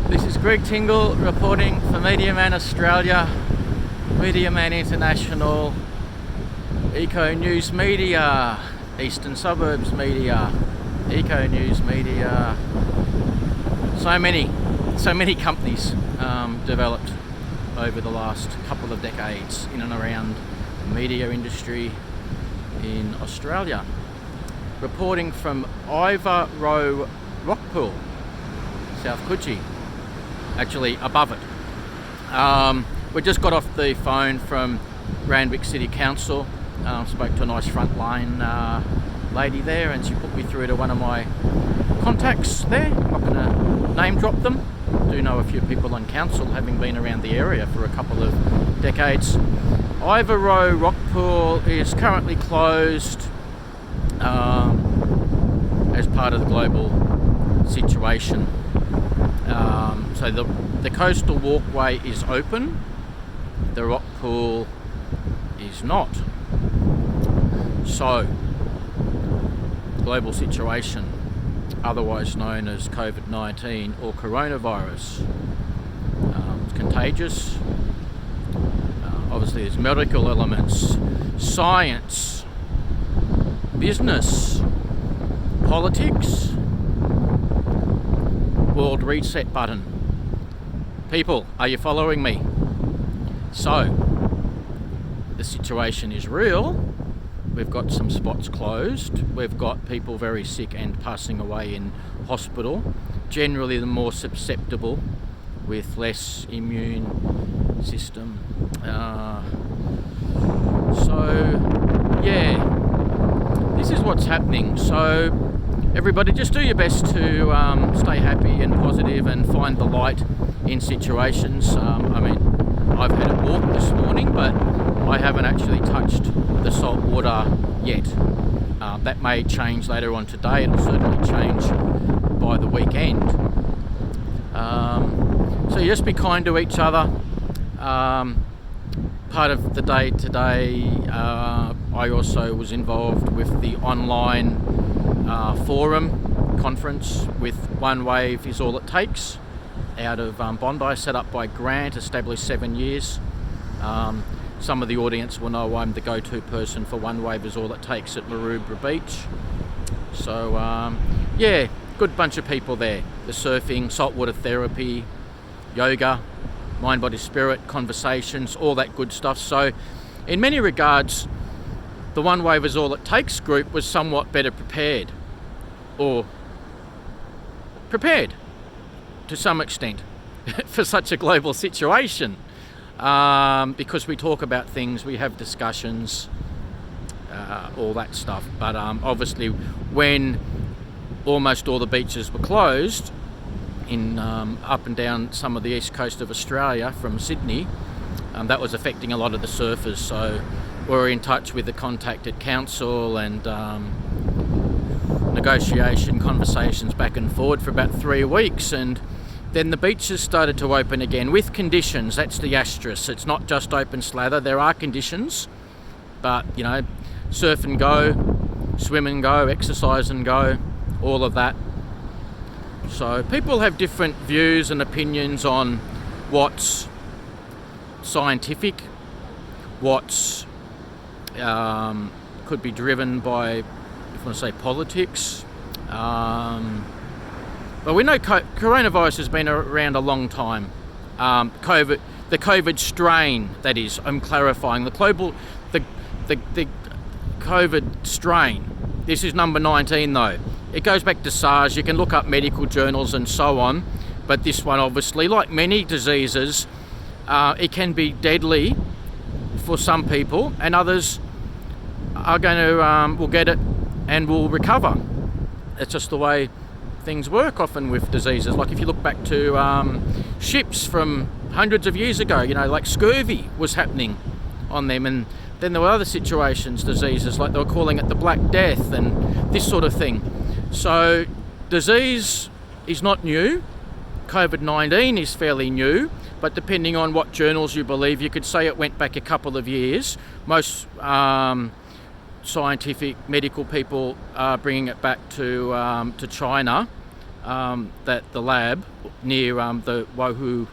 This is Greg Tingle reporting for Media Man Australia, Media Man International, Eco News Media, Eastern Suburbs Media, Eco News Media. So many companies developed over the last couple of decades in and around the media industry in Australia. Reporting from Ivor Row Rockpool, South Coogee, actually above it. We just got off the phone from Randwick City Council, spoke to a nice frontline lady there, and she put me through to one of my contacts there. I'm not going to name drop them. I do know a few people on council, having been around the area for a couple of decades. Ivor Row Rockpool is currently closed as part of the global situation. So the coastal walkway is open, the rock pool is not. So, global situation, otherwise known as COVID-19 or coronavirus. It's contagious. Obviously there's medical elements, science, business, politics, world reset button. People, are you following me? So, the situation is real. We've got some spots closed. We've got people very sick and passing away in hospital. Generally the more susceptible with less immune system. This is what's happening. So everybody just do your best to stay happy and positive and find the light in situations. I've had a walk this morning, but I haven't actually touched the salt water yet. That may change later on today. It'll certainly change by the weekend. So just be kind to each other. Part of the day today, I also was involved with the online forum conference with One Wave is All It Takes out of Bondi, set up by Grant, established 7 years. Some of the audience will know I'm the go-to person for One Wave is All It Takes at Maroubra Beach. So good bunch of people there. The surfing, saltwater therapy, yoga, mind, body, spirit, conversations, all that good stuff. So in many regards, the One Wave is All It Takes group was somewhat better prepared, or prepared to some extent for such a global situation, because we talk about things, we have discussions, all that stuff. But obviously when almost all the beaches were closed in up and down some of the east coast of Australia from Sydney, that was affecting a lot of the surfers. So we're in touch with the contacted council and negotiation conversations back and forward for about 3 weeks, and then the beaches started to open again with conditions. That's the asterisk. It's not just open slather. There are conditions, but surf and go, swim and go, exercise and go, all of that. So people have different views and opinions on what's scientific, what's could be driven by, if you want to say, politics. But we know coronavirus has been around a long time. The COVID strain, that is, I'm clarifying, the COVID strain. This is number 19 though. It goes back to SARS. You can look up medical journals and so on, but this one obviously, like many diseases, it can be deadly for some people, and others are going to will get it and will recover. It's just the way things work often with diseases. Like if you look back to ships from hundreds of years ago, like scurvy was happening on them, and then there were other situations, diseases, like they were calling it the Black Death and this sort of thing. So disease is not new. COVID-19 is fairly new, but depending on what journals you believe, you could say it went back a couple of years. Most scientific medical people are bringing it back to China that the lab near the Wohu,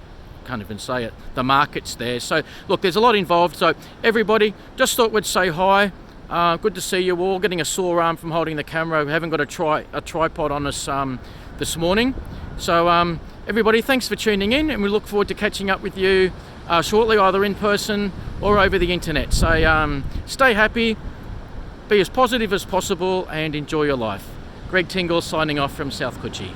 can't even say it, the market's there. So look, there's a lot involved. So everybody, just thought we'd say hi. Good to see you all. Getting a sore arm from holding the camera. We haven't got a tripod on us this morning. So everybody, thanks for tuning in, and we look forward to catching up with you shortly, either in person or over the internet. So stay happy, be as positive as possible, and enjoy your life. Greg Tingle signing off from South Coogee.